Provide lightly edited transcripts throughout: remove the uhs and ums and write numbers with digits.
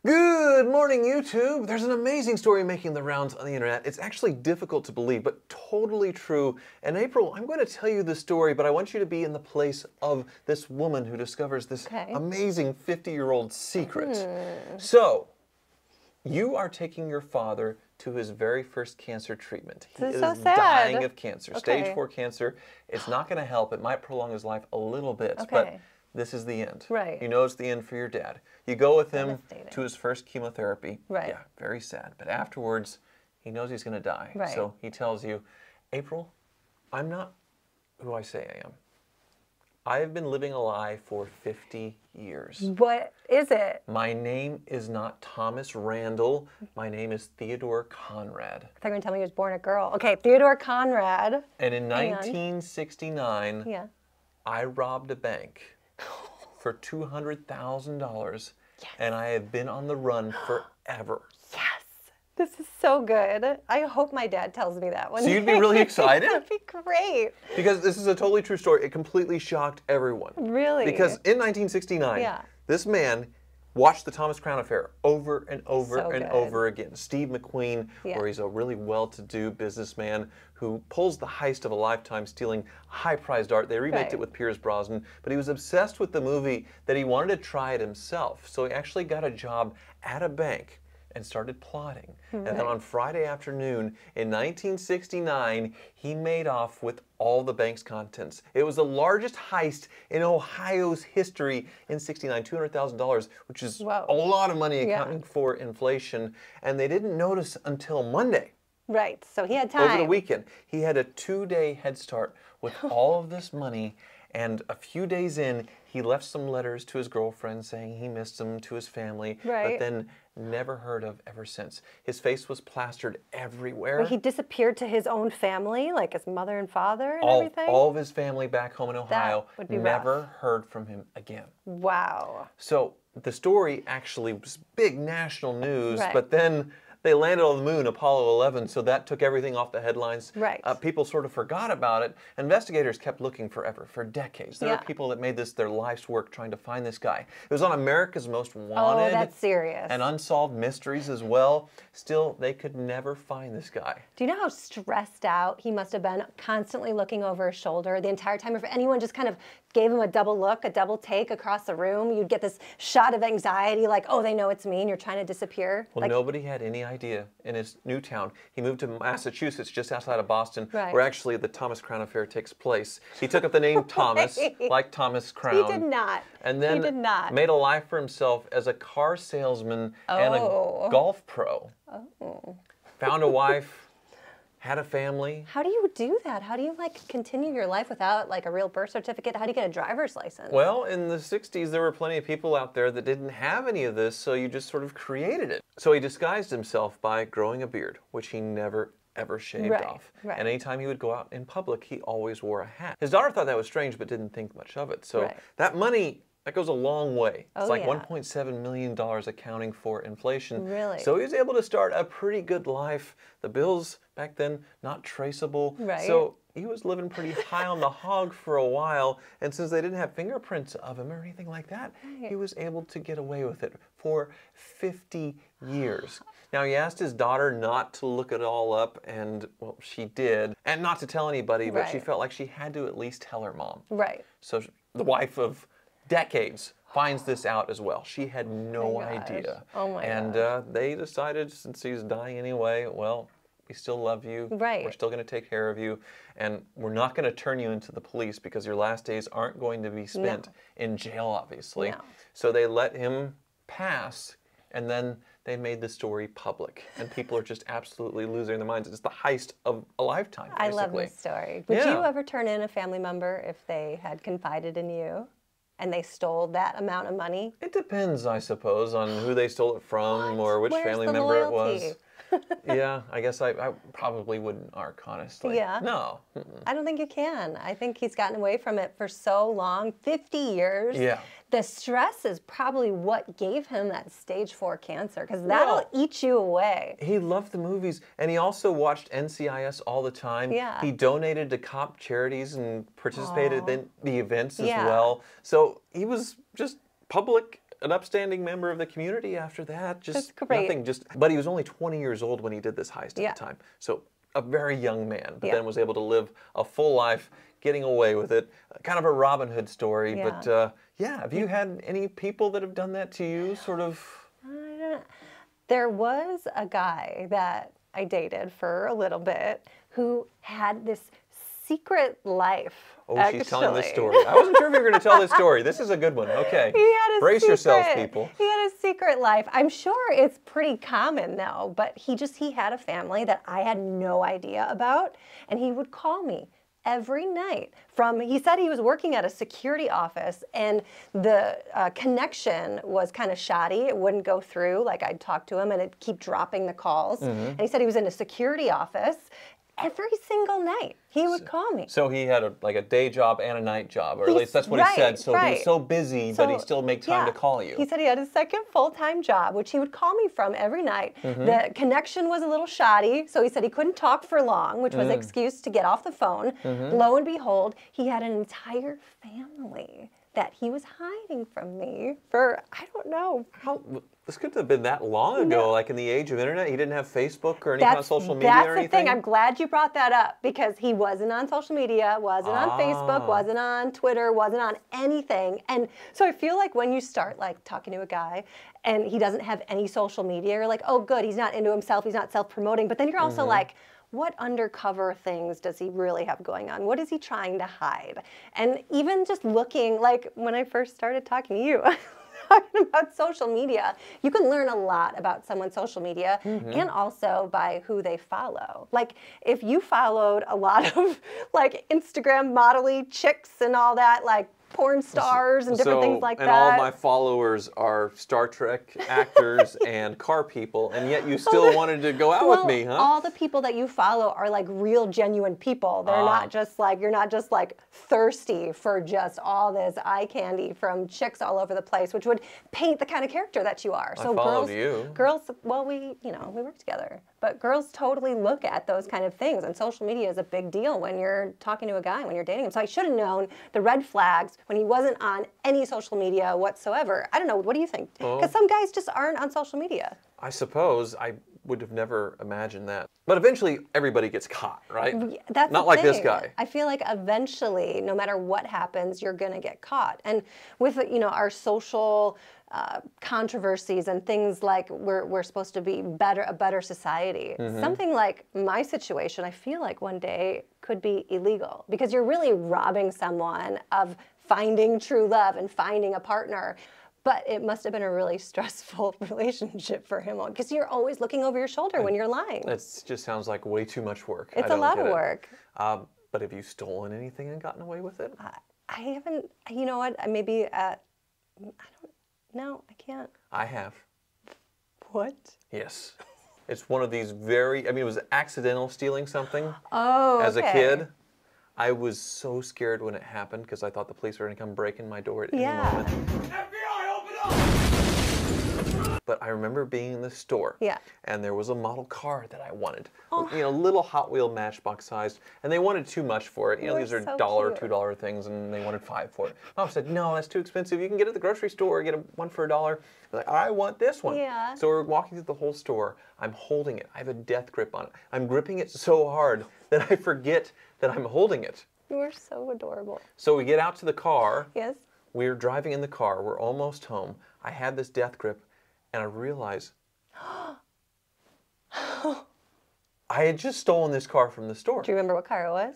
Good morning, YouTube. There's an amazing story making the rounds on the internet. It's actually difficult to believe, but totally true. And April, I'm going to tell you the story, but I want you to be in the place of this woman who discovers this amazing 50-year-old secret. So, you are taking your father to his very first cancer treatment. He is so sad. dying of cancer, stage 4 cancer. It's not going to help. It might prolong his life a little bit, but this is the end. Right. You know it's the end for your dad. You go with him to his first chemotherapy. Right. Yeah, very sad. But afterwards, he knows he's going to die. Right. So he tells you, April, I'm not who I say I am. I have been living a lie for 50 years. What is it? My name is not Thomas Randall. My name is Theodore Conrad. I thought you were going to tell me he was born a girl. Okay, Theodore Conrad. And in 1969, I robbed a bank for $200,000, and I have been on the run forever. Yes, this is so good. I hope my dad tells me that one day. So you'd be really excited? That'd be great. Because this is a totally true story. It completely shocked everyone. Really? Because in 1969, this man watched the Thomas Crown Affair over and over over again. Steve McQueen, where he's a really well-to-do businessman who pulls the heist of a lifetime, stealing high-prized art. They remade it with Pierce Brosnan, but he was obsessed with the movie that he wanted to try it himself. So he actually got a job at a bank and started plotting. And then on Friday afternoon in 1969, he made off with all the bank's contents. It was the largest heist in Ohio's history in '69, $200,000, which is a lot of money accounting for inflation. And they didn't notice until Monday. Right, so he had time. Over the weekend. He had a 2-day head start with all of this money. And a few days in, he left some letters to his girlfriend saying he missed them, to his family, but then never heard of ever since. His face was plastered everywhere. Wait, he disappeared to his own family, like his mother and father and everything? All of his family back home in Ohio never heard from him again. Wow. So the story actually was big national news, but then they landed on the moon, Apollo 11, so that took everything off the headlines. Right. People sort of forgot about it. Investigators kept looking forever, for decades. There are people that made this their life's work trying to find this guy. It was on America's Most Wanted. Oh, that's serious. And Unsolved Mysteries as well. Still, they could never find this guy. Do you know how stressed out he must have been, constantly looking over his shoulder the entire time? If anyone just kind of gave him a double look, a double take across the room, you'd get this shot of anxiety, like, oh, they know it's me, and you're trying to disappear. Well, nobody had any idea in his new town. He moved to Massachusetts, just outside of Boston, where actually the Thomas Crown Affair takes place. He took up the name Thomas, like Thomas Crown. He did not. And then made a life for himself as a car salesman and a golf pro. Found a wife. Had a family. How do you do that? How do you continue your life without a real birth certificate? How do you get a driver's license? Well, in the 60s, there were plenty of people out there that didn't have any of this, so you just sort of created it. So he disguised himself by growing a beard, which he never ever shaved off. And anytime he would go out in public, he always wore a hat. His daughter thought that was strange, but didn't think much of it. So that money, that goes a long way. It's like $1.7 million accounting for inflation. Really? So he was able to start a pretty good life. The bills back then, not traceable. So he was living pretty high on the hog for a while. And since they didn't have fingerprints of him or anything like that, he was able to get away with it for 50 years. Now, he asked his daughter not to look it all up, and, well, she did. And not to tell anybody, but she felt like she had to at least tell her mom. So the wife of decades finds this out as well. She had no idea. Oh my gosh. They decided, since he's dying anyway, well, we still love you. We're still going to take care of you. And we're not going to turn you into the police because your last days aren't going to be spent in jail, obviously. So they let him pass, and then they made the story public. And people are just absolutely losing their minds. It's the heist of a lifetime, basically. I love this story. Would you ever turn in a family member if they had confided in you and they stole that amount of money? It depends, I suppose, on who they stole it from or which family member it was. Yeah, I guess I probably wouldn't arc, honestly. No. I don't think you can. I think he's gotten away from it for so long, 50 years. The stress is probably what gave him that stage 4 cancer, because that'll eat you away. He loved the movies, and he also watched NCIS all the time. He donated to cop charities and participated in the events as well. So he was just public an upstanding member of the community after that. Just That's great. Nothing. But he was only 20 years old when he did this heist at the time. So a very young man, but then was able to live a full life, getting away with it. Kind of a Robin Hood story. Yeah. But yeah, have you had any people that have done that to you? Sort of. There was a guy that I dated for a little bit who had this secret life. Oh, actually. She's telling this story. I wasn't sure if you were going to tell this story. This is a good one. Okay. Brace yourselves, people. He had a secret life. I'm sure it's pretty common though, but he had a family that I had no idea about, and he would call me every night he said he was working at a security office, and the connection was kind of shoddy. It wouldn't go through. Like, I'd talk to him and it'd keep dropping the calls. And he said he was in a security office. Every single night, he would call me. So he had a day job and a night job, or at least that's what he said. So he was so busy, but he still made time to call you. He said he had a second full-time job, which he would call me from every night. The connection was a little shoddy, so he said he couldn't talk for long, which was an excuse to get off the phone. Lo and behold, he had an entire family that he was hiding from me for, I don't know. This couldn't have been that long ago, like in the age of internet. He didn't have Facebook or any kind of social media or anything? That's the thing. I'm glad you brought that up, because he wasn't on social media, wasn't on Facebook, wasn't on Twitter, wasn't on anything. And so I feel like when you start like talking to a guy and he doesn't have any social media, you're like, oh good, he's not into himself, he's not self-promoting. But then you're also like, what undercover things does he really have going on? What is he trying to hide? And even just looking, like when I first started talking to you, talking about social media, you can learn a lot about someone's social media and also by who they follow. Like if you followed a lot of like Instagram modelly chicks and all that, like porn stars and different things like that. And all my followers are Star Trek actors and car people, and yet you still wanted to go out with me, huh? All the people that you follow are like real, genuine people. They're not just like, you're not just like thirsty for just all this eye candy from chicks all over the place, which would paint the kind of character that you are. So girls, well, we work together. But girls totally look at those kind of things, and social media is a big deal when you're talking to a guy, when you're dating him. So I should have known the red flags when he wasn't on any social media whatsoever. I don't know, what do you think? Because some guys just aren't on social media. I suppose I would have never imagined that. But eventually, everybody gets caught, right? That's not like this guy. I feel like eventually, no matter what happens, you're going to get caught. And with our social controversies and things like we're supposed to be a better society. Something like my situation, I feel like one day could be illegal, because you're really robbing someone of finding true love and finding a partner. But it must have been a really stressful relationship for him, because you're always looking over your shoulder when you're lying. That just sounds like way too much work. It's a lot of work. But have you stolen anything and gotten away with it? I haven't. You know what? Maybe. I don't. No, I can't. I have. What? Yes. It's one of these it was accidental stealing something. Oh, As a kid. I was so scared when it happened, because I thought the police were going to come breaking my door at any moment. FBI, open up! But I remember being in the store, and there was a model car that I wanted. Little Hot Wheel Matchbox sized, and they wanted too much for it. These are $1, $2 things, and they wanted $5 for it. Mom said, no, that's too expensive. You can get it at the grocery store, get one for $1. I'm like, I want this one. Yeah. So we're walking through the whole store. I'm holding it. I have a death grip on it. I'm gripping it so hard that I forget that I'm holding it. You are so adorable. So we get out to the car. Yes. We're driving in the car. We're almost home. I had this death grip, and I realized I had just stolen this car from the store. Do you remember what car it was?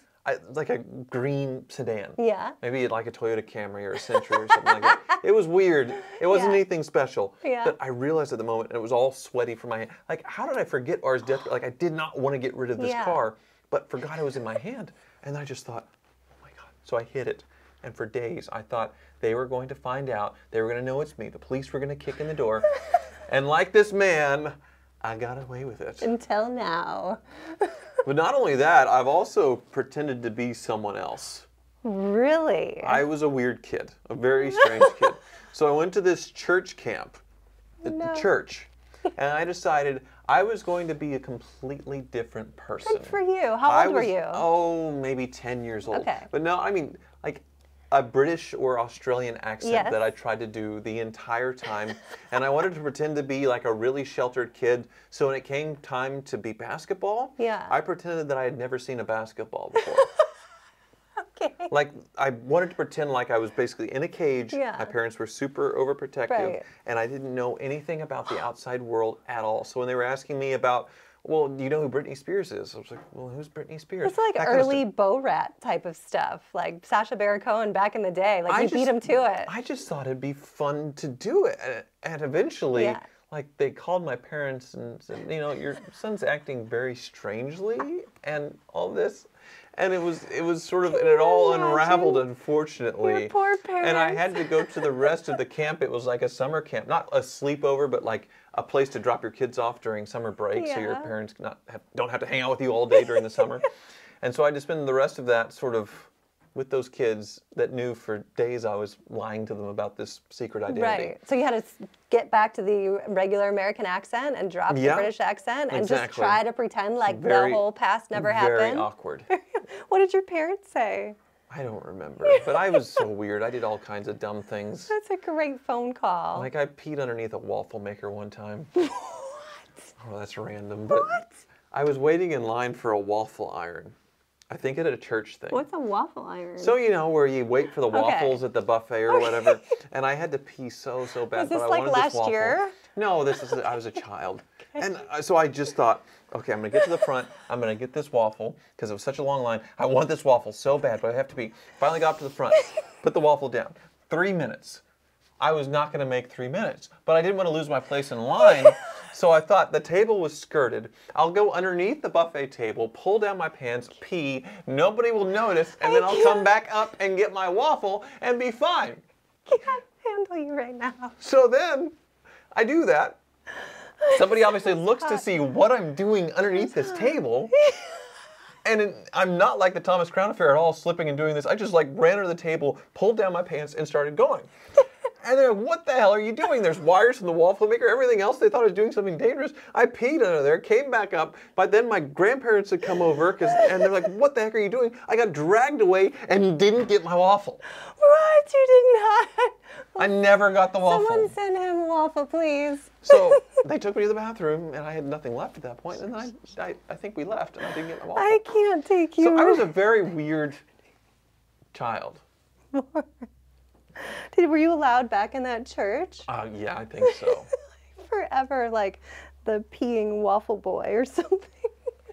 Like a green sedan. Yeah. Maybe like a Toyota Camry or a Century or something like that. It was weird. It wasn't anything special. Yeah. But I realized at the moment, and it was all sweaty from my hand. Like, how did I forget ours death grip? Like, I did not want to get rid of this car, but forgot it was in my hand. And I just thought, oh my God. So I hid it. And for days, I thought they were going to find out. They were going to know it's me. The police were going to kick in the door. And like this man, I got away with it. Until now. But not only that, I've also pretended to be someone else. Really? I was a weird kid, a very strange kid. So I went to this church camp, the church, and I decided I was going to be a completely different person. Good for you. How old were you? Oh, maybe 10 years old. Okay. But no, I mean, like, a British or Australian accent that I tried to do the entire time. And I wanted to pretend to be like a really sheltered kid. So when it came time to be basketball, I pretended that I had never seen a basketball before. Okay. Like, I wanted to pretend like I was basically in a cage. My parents were super overprotective. And I didn't know anything about the outside world at all. So when they were asking me about, well, do you know who Britney Spears is? I was like, well, who's Britney Spears? It's like that early Bo Rat type of stuff, like Sacha Baron Cohen back in the day. Like, you beat him to it. I just thought it'd be fun to do it. And eventually, like, they called my parents and said, you know, your son's acting very strangely and all this. And it was sort of, and it all unraveled, unfortunately. Your poor parents. And I had to go to the rest of the camp. It was like a summer camp, not a sleepover, but like a place to drop your kids off during summer break, so your parents don't have to hang out with you all day during the summer. And so I had to spend the rest of that sort of with those kids that knew for days I was lying to them about this secret identity. Right. So you had to get back to the regular American accent and drop the British accent and just try to pretend like the whole past never happened. Very awkward. What did your parents say? I don't remember, but I was so weird. I did all kinds of dumb things. That's a great phone call. Like I peed underneath a waffle maker one time. What? Oh, that's random. But what? I was waiting in line for a waffle iron. I think at a church thing. What's a waffle iron? So, you know, where you wait for the waffles at the buffet or whatever. And I had to pee so bad. Was this but I like wanted last this waffle. year? No, I was a child. And so I just thought, okay, I'm going to get to the front. I'm going to get this waffle because it was such a long line. I want this waffle so bad, but I have to pee. Finally got up to the front, put the waffle down. 3 minutes. I was not going to make 3 minutes, but I didn't want to lose my place in line. So I thought the table was skirted. I'll go underneath the buffet table, pull down my pants, pee, nobody will notice, and then I'll come back up and get my waffle and be fine. I can't handle you right now. So then I do that. Somebody obviously looks to see what I'm doing underneath this table. And I'm not like the Thomas Crown Affair at all, slipping and doing this. I just like ran under the table, pulled down my pants, and started going. And they're like, what the hell are you doing? There's wires from the waffle maker, everything else. They thought I was doing something dangerous. I peed under there, came back up. But then my grandparents had come over, and they're like, what the heck are you doing? I got dragged away and didn't get my waffle. What? You did not? I never got the waffle. Someone send him a waffle, please. So they took me to the bathroom, and I had nothing left at that point. And then I think we left, and I didn't get my waffle. I can't take you. So I was a very weird child. Were you allowed back in that church? Yeah, I think so. Forever, like the peeing waffle boy or something.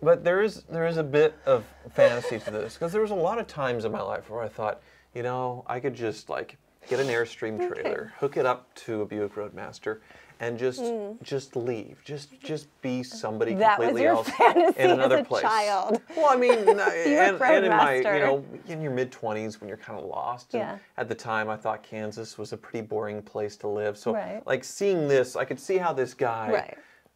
But there is a bit of fantasy to this, because there was a lot of times in my life where I thought, you know, I could just like get an Airstream trailer, hook it up to a Buick Roadmaster, and just leave, just be somebody completely else in another place. Child. Well, I mean, and in my, you know, in your mid-20s when you're kind of lost. And at the time, I thought Kansas was a pretty boring place to live. So, like seeing this, I could see how this guy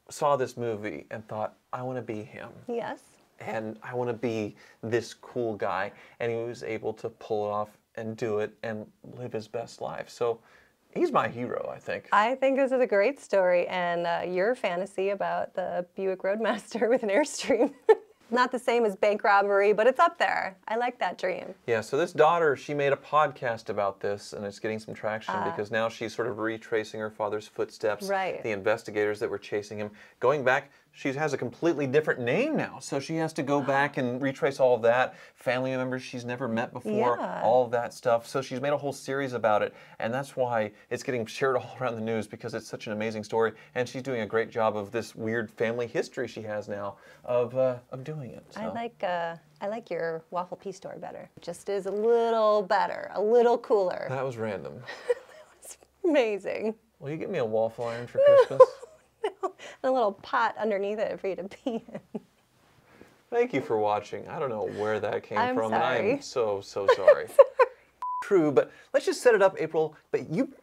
saw this movie and thought, I want to be him. Yes. And I want to be this cool guy, and he was able to pull it off and do it and live his best life. So. He's my hero, I think. I think this is a great story, and your fantasy about the Buick Roadmaster with an Airstream. Not the same as bank robbery, but it's up there. I like that dream. Yeah, so this daughter, she made a podcast about this, and it's getting some traction because now she's sort of retracing her father's footsteps. Right. The investigators that were chasing him. Going back, she has a completely different name now, so she has to go back and retrace all of that. Family members she's never met before, all of that stuff. So she's made a whole series about it, and that's why it's getting shared all around the news, because it's such an amazing story, and she's doing a great job of this weird family history she has now of doing it. So. I like your waffle pea story better. Just is a little better, a little cooler. That was random. That was amazing. Will you get me a waffle iron for Christmas? No, and a little pot underneath it for you to pee in. Thank you for watching. I don't know where that came from, sorry. and I am so sorry. True, but let's just set it up, April. But you.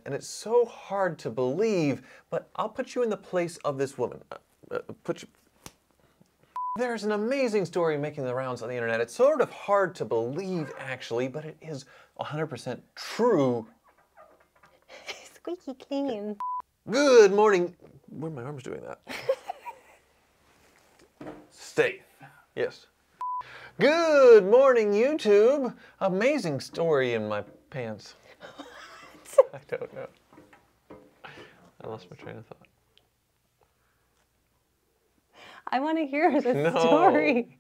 And it's so hard to believe, but I'll put you in the place of this woman. There's an amazing story making the rounds on the internet. It's sort of hard to believe, actually, but it is 100% true. Squeaky clean. Good morning. Where are my arms doing that? Stay. Yes. Good morning, YouTube. Amazing story in my pants. I don't know. I lost my train of thought. I want to hear the story.